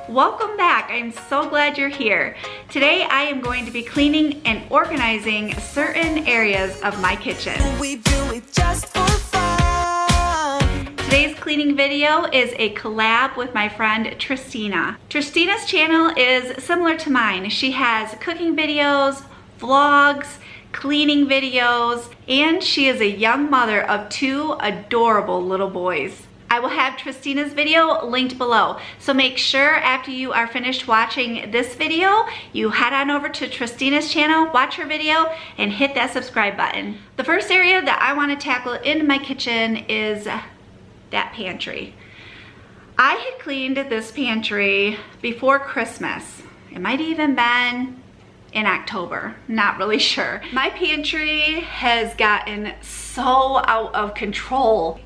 Welcome back. I'm so glad you're here. Today I am going to be cleaning and organizing certain areas of my kitchen. We do it just for fun. Today's cleaning video is a collab with my friend Tristina. Tristina's channel is similar to mine. She has cooking videos, vlogs, cleaning videos, and she is a young mother of 2 adorable little boys. I will have Tristina's video linked below, so make sure after you are finished watching this video, you head on over to Tristina's channel, watch her video, and hit that subscribe button. The first area that I want to tackle in my kitchen is that pantry. I had cleaned this pantry before Christmas. It might even been in October, not really sure. My pantry has gotten so out of control.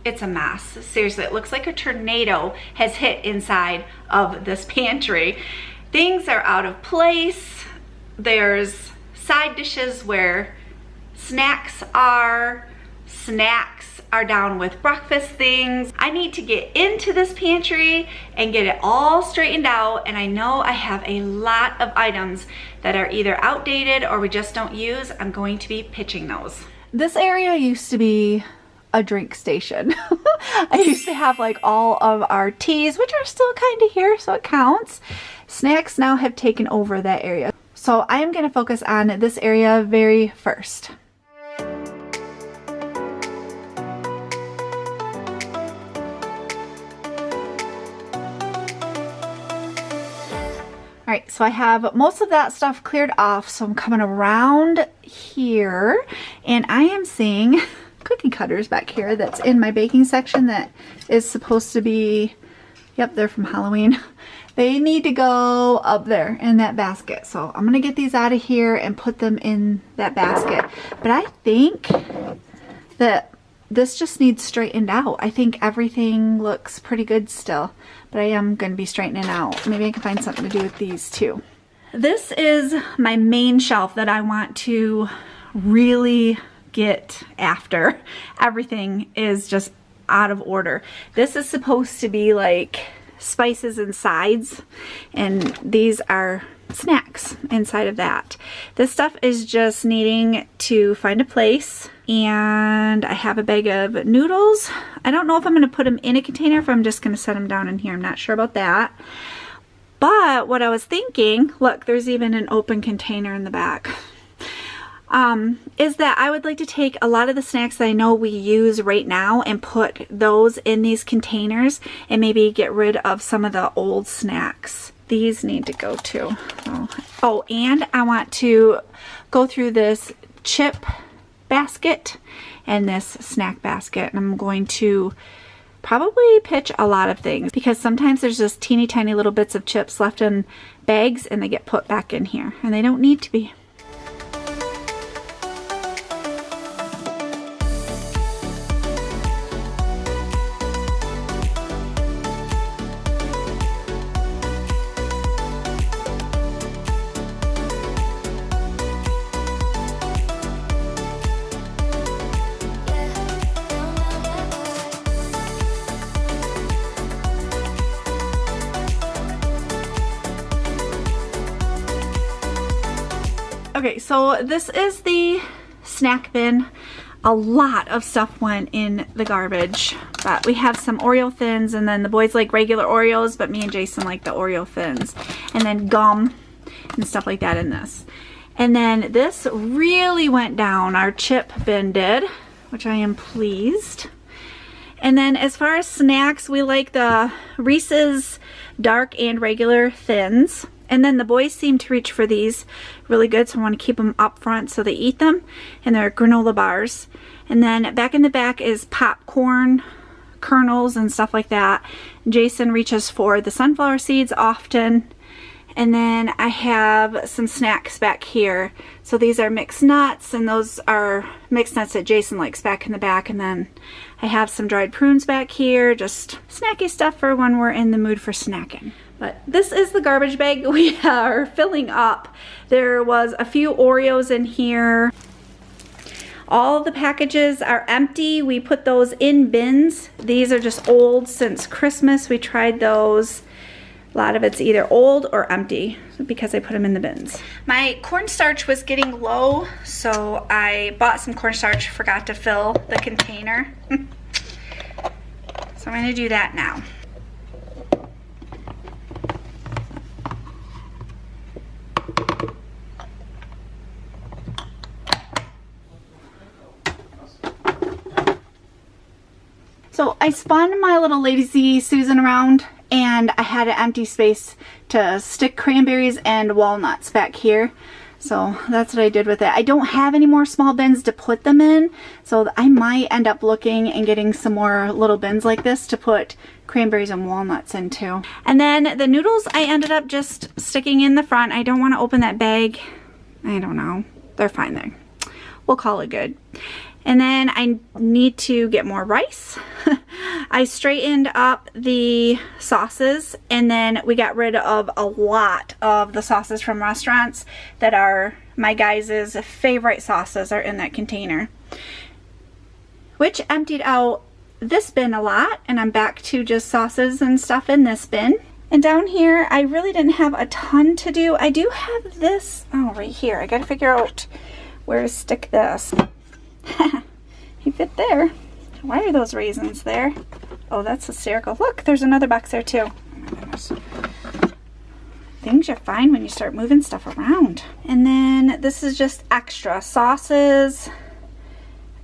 It's a mess. Seriously, it looks like a tornado has hit inside of this pantry. Things are out of place. There's side dishes where snacks are down with breakfast things. I need to get into this pantry and get it all straightened out, and I know I have a lot of items that are either outdated or we just don't use. I'm going to be pitching those. This area used to be a drink station. I used to have like all of our teas, which are still kind of here, so it counts. Snacks now have taken over that area. So I am going to focus on this area very first. All right, so I have most of that stuff cleared off, so I'm coming around here, and I am seeing cookie cutters back here that's in my baking section that is supposed to be, yep, they're from Halloween. They need to go up there in that basket. So I'm gonna get these out of here and put them in that basket. But I think that this just needs straightened out. I think everything looks pretty good still, but I am gonna be straightening out. Maybe I can find something to do with these too. This is my main shelf that I want to really get after. Everything is just out of order. This is supposed to be like spices and sides, and these are snacks inside of that. This stuff is just needing to find a place, and I have a bag of noodles. I don't know if I'm going to put them in a container, if I'm just going to set them down in here. I'm not sure about that. But what I was thinking, look, there's even an open container in the back. Is that I would like to take a lot of the snacks that I know we use right now and put those in these containers and maybe get rid of some of the old snacks. These need to go too. Oh, and I want to go through this chip basket and this snack basket, and I'm going to probably pitch a lot of things because sometimes there's just teeny tiny little bits of chips left in bags and they get put back in here and they don't need to be. Okay, so this is the snack bin. A lot of stuff went in the garbage, but we have some Oreo Thins, and then the boys like regular Oreos, but me and Jason like the Oreo Thins, and then gum and stuff like that in this. And then this really went down, our chip bin did, which I am pleased. And then as far as snacks, we like the Reese's dark and regular Thins. And then the boys seem to reach for these really good, so I want to keep them up front so they eat them. And they're granola bars. And then back in the back is popcorn kernels and stuff like that. Jason reaches for the sunflower seeds often. And then I have some snacks back here. So these are mixed nuts, and those are mixed nuts that Jason likes back in the back. And then I have some dried prunes back here, just snacky stuff for when we're in the mood for snacking. But this is the garbage bag we are filling up. There was a few Oreos in here. All the packages are empty. We put those in bins. These are just old since Christmas. We tried those. A lot of it's either old or empty because I put them in the bins. My cornstarch was getting low, so I bought some cornstarch, forgot to fill the container. So I'm gonna do that now. So I spun my little Lazy Susan around, and I had an empty space to stick cranberries and walnuts back here. So that's what I did with it. I don't have any more small bins to put them in, so I might end up looking and getting some more little bins like this to put cranberries and walnuts into. And then the noodles I ended up just sticking in the front. I don't want to open that bag. I don't know. They're fine there. We'll call it good. And then I need to get more rice. I straightened up the sauces, and then we got rid of a lot of the sauces from restaurants that are my guys' favorite sauces are in that container. Which emptied out this bin a lot, and I'm back to just sauces and stuff in this bin. And down here, I really didn't have a ton to do. I do have this, oh, right here. I gotta figure out where to stick this. He fit there. Why are those raisins there? Oh, that's hysterical. Look, there's another box there too. Oh my goodness. Things you find when you start moving stuff around. And then this is just extra sauces.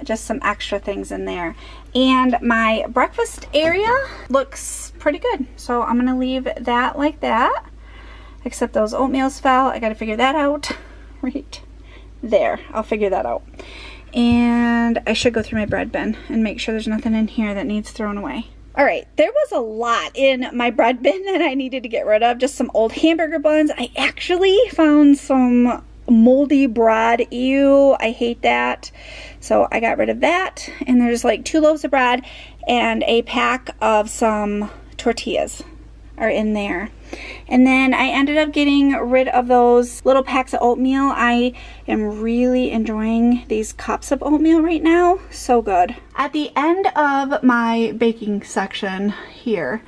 Just some extra things in there. And my breakfast area looks pretty good. So I'm gonna leave that like that. Except those oatmeals fell. I gotta figure that out. Right there. I'll figure that out. And I should go through my bread bin and make sure there's nothing in here that needs thrown away. All right, there was a lot in my bread bin that I needed to get rid of. Just some old hamburger buns. I actually found some moldy bread. Ew, I hate that. So I got rid of that. And there's like 2 loaves of bread and a pack of some tortillas are in there. And then I ended up getting rid of those little packs of oatmeal. I am really enjoying these cups of oatmeal right now. So good. At the end of my baking section here,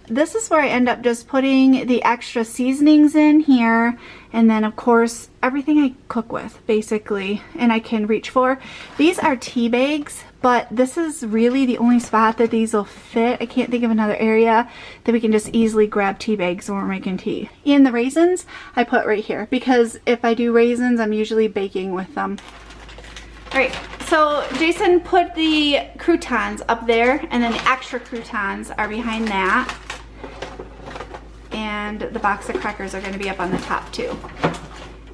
this is where I end up just putting the extra seasonings in here, and then of course everything I cook with basically and I can reach for. These are tea bags, but this is really the only spot that these will fit. I can't think of another area that we can just easily grab tea bags when we're making tea. And the raisins I put right here because if I do raisins, I'm usually baking with them. All right, so Jason put the croutons up there, and then the extra croutons are behind that. And the box of crackers are going to be up on the top too.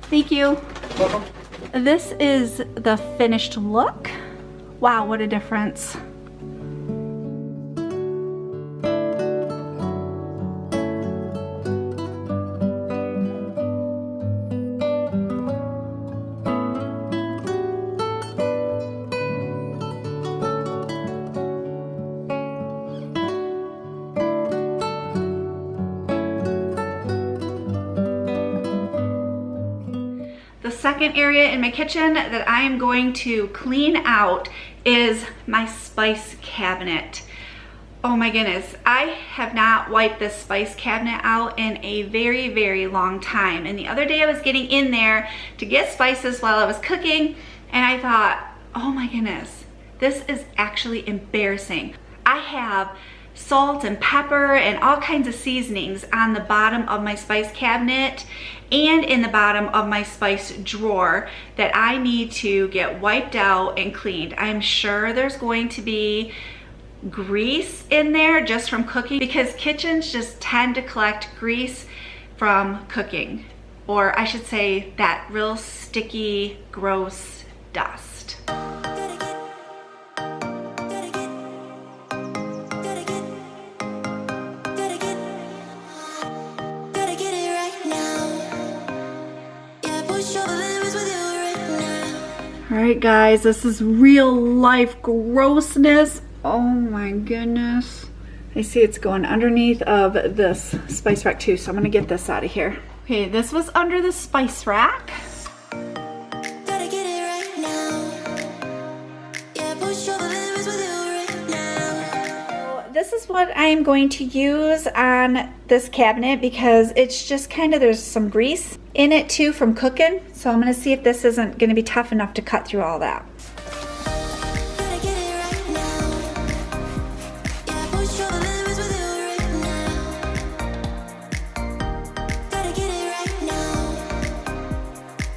Thank you. Welcome. This is the finished look. Wow, what a difference. The second area in my kitchen that I am going to clean out is my spice cabinet. Oh my goodness, I have not wiped this spice cabinet out in a very, very long time. And the other day I was getting in there to get spices while I was cooking, and I thought, oh my goodness, this is actually embarrassing. I have salt and pepper and all kinds of seasonings on the bottom of my spice cabinet and in the bottom of my spice drawer that I need to get wiped out and cleaned. I'm sure there's going to be grease in there just from cooking, because kitchens just tend to collect grease from cooking, or I should say that real sticky, gross dust. Alright guys, this is real life grossness. Oh my goodness. I see it's going underneath of this spice rack too, so I'm gonna get this out of here. Okay, this was under the spice rack. Gotta get it right now. what I'm going to use on this cabinet because it's just kind of, there's some grease in it too from cooking. So I'm going to see if this isn't going to be tough enough to cut through all that. Gotta get it right now. Yeah, push over limits with you right now. Gotta get it right now.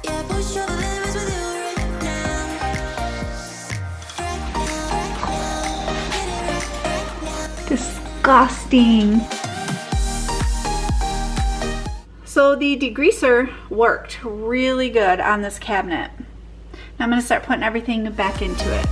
Yeah, push over limits with you right now. Right now. Get it right now. Disgusting. So the degreaser worked really good on this cabinet. Now I'm going to start putting everything back into it.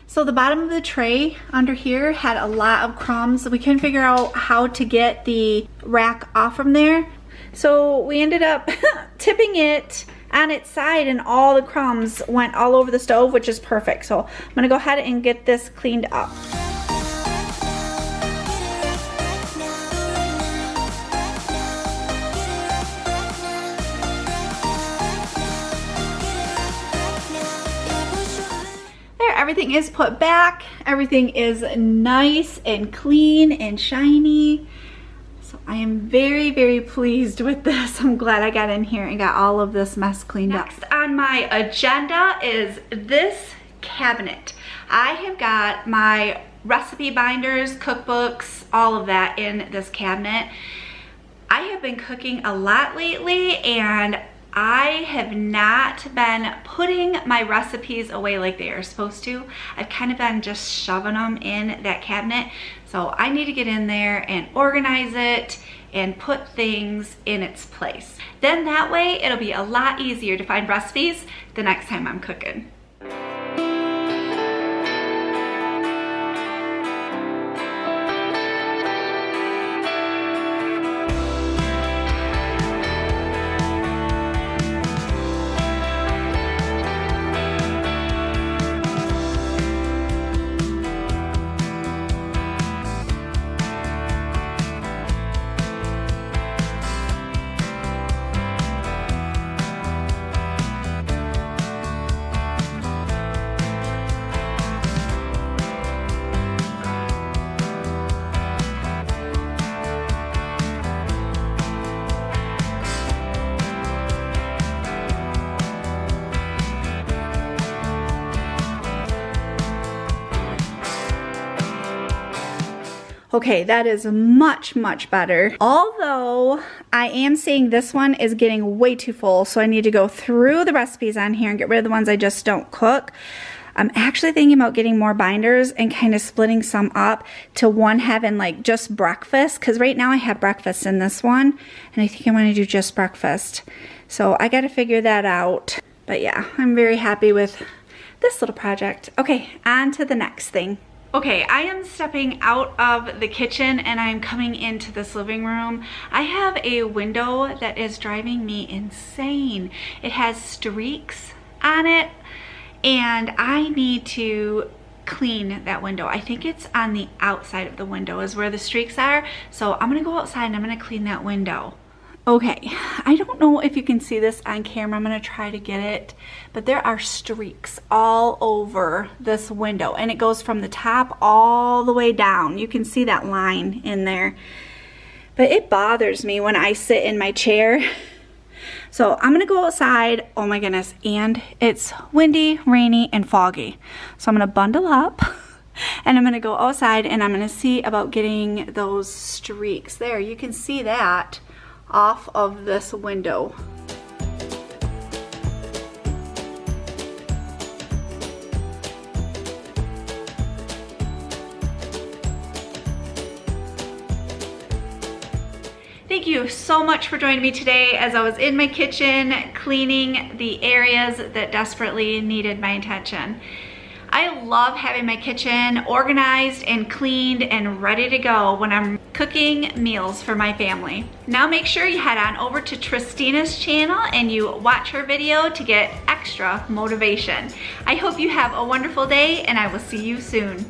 So the bottom of the tray under here had a lot of crumbs. We couldn't figure out how to get the rack off from there. So we ended up tipping it on its side and all the crumbs went all over the stove, which is perfect. So I'm gonna go ahead and get this cleaned up. Everything is put back. Everything is nice and clean and shiny. So I am very, very pleased with this. I'm glad I got in here and got all of this mess cleaned up. Next on my agenda is this cabinet. I have got my recipe binders, cookbooks, all of that in this cabinet. I have been cooking a lot lately and I have not been putting my recipes away like they are supposed to. I've kind of been just shoving them in that cabinet. So I need to get in there and organize it and put things in its place. Then that way it'll be a lot easier to find recipes the next time I'm cooking. Okay, that is much, much better. Although I am seeing this one is getting way too full, so I need to go through the recipes on here and get rid of the ones I just don't cook. I'm actually thinking about getting more binders and kind of splitting some up to one having like just breakfast, because right now I have breakfast in this one, and I think I want to do just breakfast. So I got to figure that out. But yeah, I'm very happy with this little project. Okay, on to the next thing. Okay, I am stepping out of the kitchen and I'm coming into this living room. I have a window that is driving me insane. It has streaks on it and I need to clean that window. I think it's on the outside of the window is where the streaks are. So I'm gonna go outside and I'm gonna clean that window. Okay, I don't know if you can see this on camera. I'm gonna try to get it, but there are streaks all over this window and it goes from the top all the way down. You can see that line in there, but it bothers me when I sit in my chair. So I'm gonna go outside. Oh my goodness, and it's windy, rainy, and foggy. So I'm gonna bundle up and I'm gonna go outside and I'm gonna see about getting those streaks. There, you can see that off of this window. Thank you so much for joining me today as I was in my kitchen cleaning the areas that desperately needed my attention. I love having my kitchen organized and cleaned and ready to go when I'm cooking meals for my family. Now make sure you head on over to Tristina's channel and you watch her video to get extra motivation. I hope you have a wonderful day and I will see you soon.